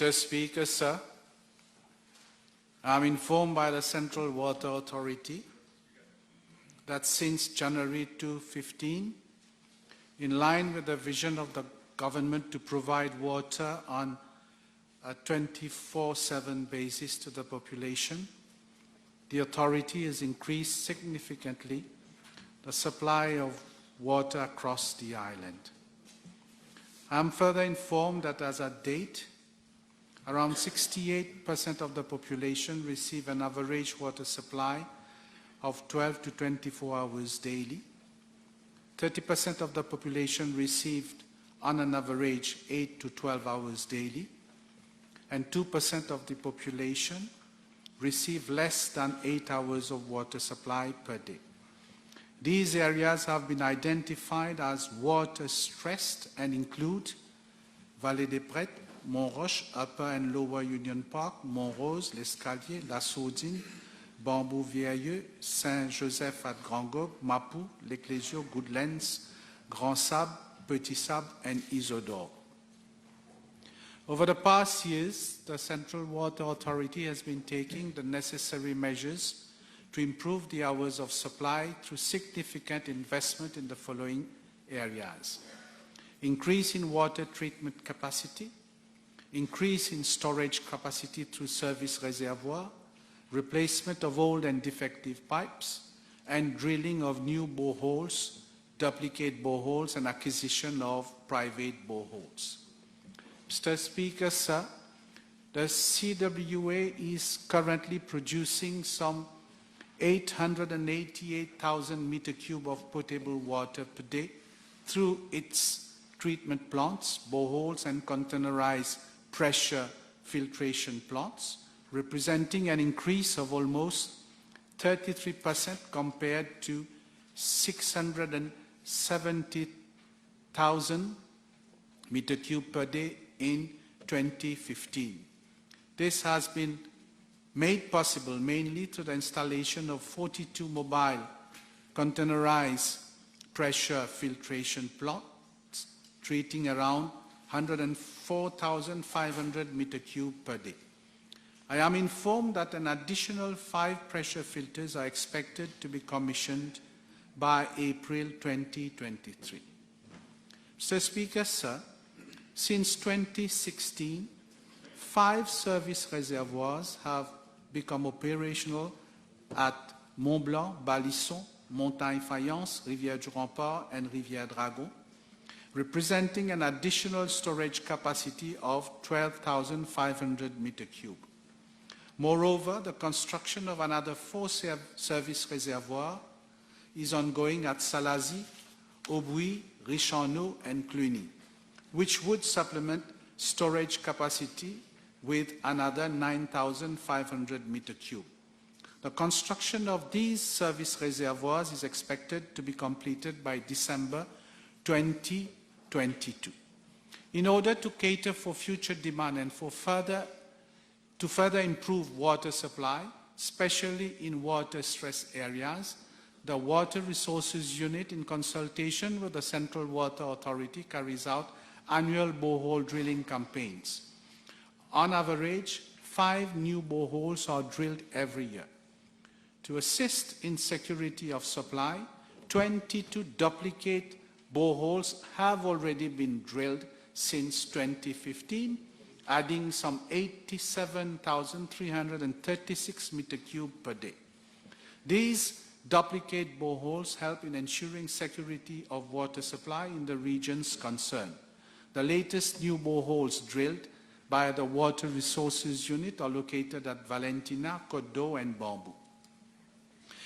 Mr. Speaker, sir, I am informed by the Central Water Authority that since January 2015, in line with the vision of the government to provide water on a 24/7 basis to the population, the authority has increased significantly the supply of water across the island. I am further informed that as at date, around 68% of the population receive an average water supply of 12 to 24 hours daily. 30% of the population received on an average 8 to 12 hours daily, and 2% of the population receive less than 8 hours of water supply per day. These areas have been identified as water stressed and include Vallée des Prêtres, Montroche, Upper and Lower Union Park, Montrose, L'Escalier, La Sourdine, Bambou-Vieilleux, Saint-Joseph at Grand-Gobe, Mapou, l'Ecclésio, Goodlands, Grand Sable, Petit Sable, and Isidore. Over the past years, the Central Water Authority has been taking the necessary measures to improve the hours of supply through significant investment in the following areas: increase in water treatment capacity, increase in storage capacity through service reservoir, replacement of old and defective pipes, and drilling of new boreholes, duplicate boreholes, and acquisition of private boreholes. Mr. Speaker, sir, the CWA is currently producing some 888,000 meter cube of potable water per day through its treatment plants, boreholes, and containerized pressure filtration plants, representing an increase of almost 33% compared to 670,000 meter cube per day in 2015. This has been made possible mainly through the installation of 42 mobile containerized pressure filtration plants, treating around 104,500 meter cube per day. I am informed that an additional 5 pressure filters are expected to be commissioned by April 2023. Mr. Speaker, sir, since 2016, 5 service reservoirs have become operational at Mont Blanc, Balisson, Montagne Fayence, Rivière du Rempart, and Rivière Dragon, representing an additional storage capacity of 12,500 meter cube. Moreover, the construction of another 4 service reservoirs is ongoing at Salazie, Aubuy, Richanneau, and Cluny, which would supplement storage capacity with another 9,500 meter cube. The construction of these service reservoirs is expected to be completed by December 2022. In order to cater for future demand and to further improve water supply, especially in water-stressed areas, the Water Resources Unit, in consultation with the Central Water Authority, carries out annual borehole drilling campaigns. On average, 5 new boreholes are drilled every year. To assist in security of supply, 22 duplicate boreholes have already been drilled since 2015, adding some 87,336 meter cube per day. These duplicate boreholes help in ensuring security of water supply in the regions concerned. The latest new boreholes drilled by the Water Resources Unit are located at Valentina, Côte d'Or, and Bambou.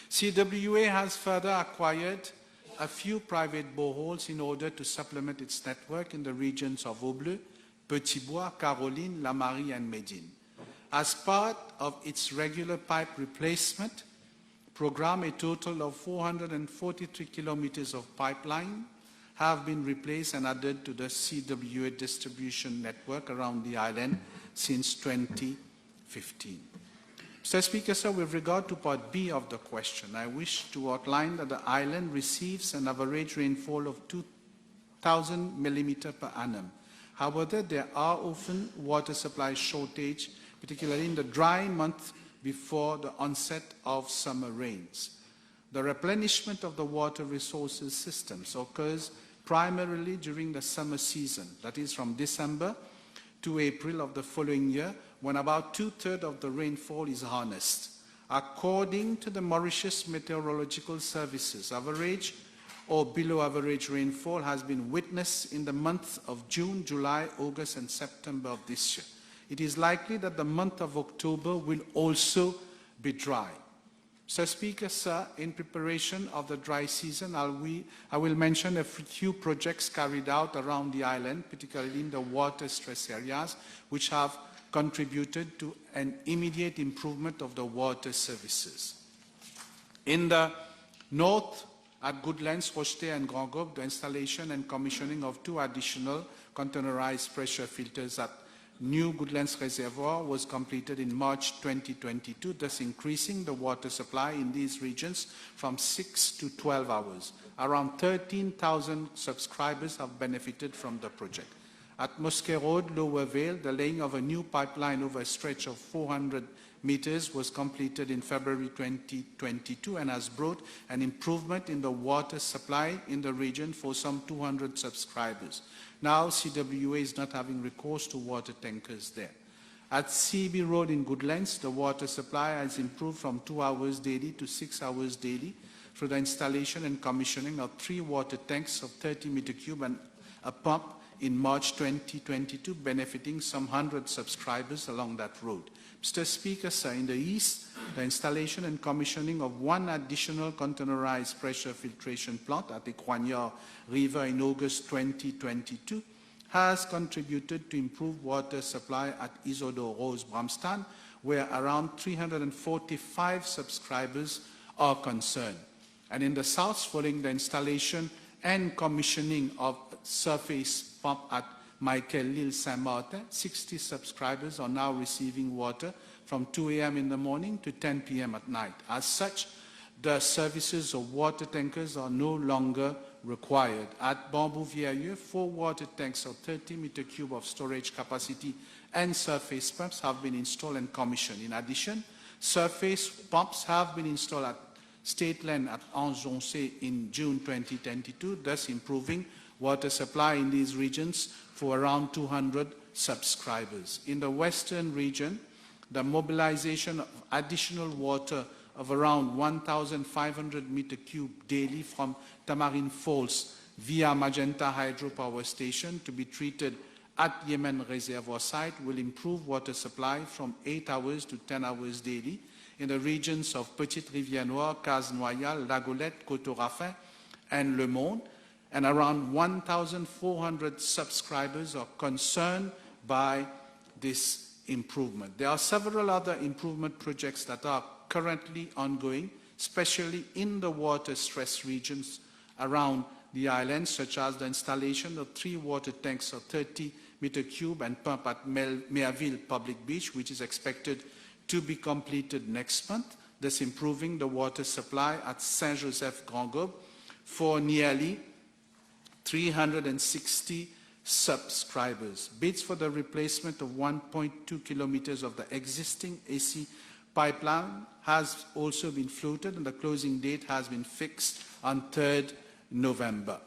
CWA has further acquired a few private boreholes in order to supplement its network in the regions of Aubleu, Petit Bois, Caroline, La Marie, and Médine. As part of its regular pipe replacement program, a total of 443 kilometers of pipeline have been replaced and added to the CWA distribution network around the island since 2015. Mr. Speaker, sir, with regard to Part B of the question, I wish to outline that the island receives an average rainfall of 2,000 millimeters per annum. However, there are often water supply shortage, particularly in the dry month before the onset of summer rains. The replenishment of the water resources systems occurs primarily during the summer season, that is from December to April of the following year, when about 2/3 of the rainfall is harnessed. According to the Mauritius Meteorological Services, average or below average rainfall has been witnessed in the months of June, July, August, and September of this year. It is likely that the month of October will also be dry. Mr. Speaker, sir, in preparation of the dry season, I will mention a few projects carried out around the island, particularly in the water stress areas, which have contributed to an immediate improvement of the water services. In the north, at Goodlands, Rocheté, and Grand Gobe, the installation and commissioning of 2 additional containerized pressure filters at New Goodlands Reservoir was completed in March 2022, thus increasing the water supply in these regions from 6 to 12 hours. Around 13,000 subscribers have benefited from the project. At Mosquée Road, Lower Vale, the laying of a new pipeline over a stretch of 400 meters was completed in February 2022 and has brought an improvement in the water supply in the region for some 200 subscribers. Now, CWA is not having recourse to water tankers there. At CB Road in Goodlands, the water supply has improved from 2 hours daily to 6 hours daily through the installation and commissioning of 3 water tanks of 30 meter cube and a pump in March 2022, benefiting some 100 subscribers along that road. Mr. Speaker, sir, in the east, the installation and commissioning of 1 additional containerized pressure filtration plant at the Écoignard River in August 2022 has contributed to improve water supply at Isodo Rose Bramstan, where around 345 subscribers are concerned. And in the south, following the installation and commissioning of surface pump at Michael Lille Saint-Martin, 60 subscribers are now receiving water from 2 a.m. in the morning to 10 p.m. at night. As such, the services of water tankers are no longer required. At Bambou Vieilleux, 4 water tanks of 30 meter cube of storage capacity and surface pumps have been installed and commissioned. In addition, surface pumps have been installed at State Land at Anjoncé in June 2022, thus improving water supply in these regions for around 200 subscribers. In the western region, the mobilization of additional water of around 1,500 meter cube daily from Tamarine Falls via Magenta Hydropower Station to be treated at Yemen Reservoir site will improve water supply from 8 hours to 10 hours daily in the regions of Petite Rivière Noire, Casse-Noyal, Lagolette, Coteau-Raffin, and Le Monde, and around 1,400 subscribers are concerned by this improvement. There are several other improvement projects that are currently ongoing, especially in the water-stressed regions around the island, such as the installation of 3 water tanks of 30 meter cube and pump at Merville Public Beach, which is expected to be completed next month, thus improving the water supply at Saint-Joseph Grand Gobe for nearly 360 subscribers. Bids for the replacement of 1.2 kilometers of the existing AC pipeline has also been floated, and the closing date has been fixed on 3rd November.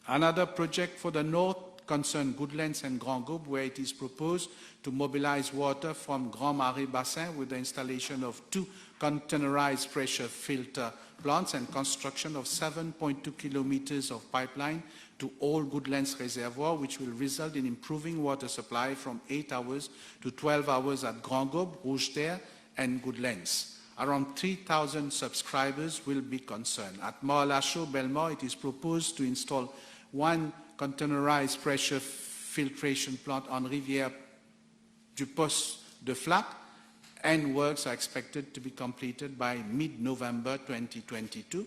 Another project for the north concerns Goodlands and Grand Gobe, where it is proposed to mobilize water from Grand Marais Bassin with the installation of 2 containerized pressure filter plants and construction of 7.2 kilometers of pipeline to all Goodlands Reservoir, which will result in improving water supply from 8 hours to 12 hours at Grand Gobe, Rocheté, and Goodlands. Around 3,000 subscribers will be concerned. At Morlacho, Belmore, it is proposed to install 1 containerized pressure filtration plant on Rivière du Poste de Flac, and works are expected to be completed by mid-November 2022.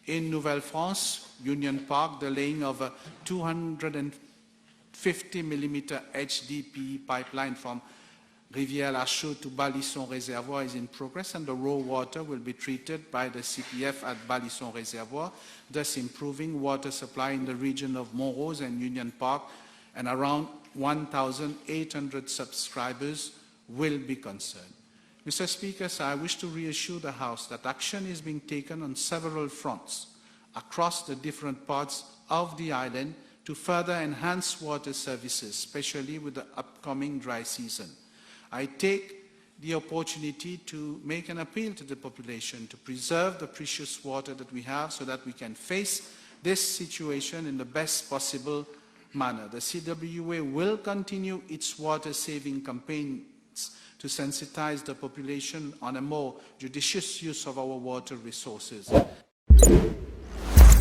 In Nouvelle-France, Union Park, the laying of a 250 mm HDPE pipeline from Rivière-la-Chaux to Balisson Reservoir is in progress, and the raw water will be treated by the CPF at Balisson Reservoir, thus improving water supply in the region of Montrose and Union Park and around 1,800 subscribers will be concerned. Mr. Speaker, sir, I wish to reassure the House that action is being taken on several fronts across the different parts of the island to further enhance water services, especially with the upcoming dry season. I take the opportunity to make an appeal to the population to preserve the precious water that we have so that we can face this situation in the best possible manner. The CWA will continue its water-saving campaigns to sensitize the population on a more judicious use of our water resources.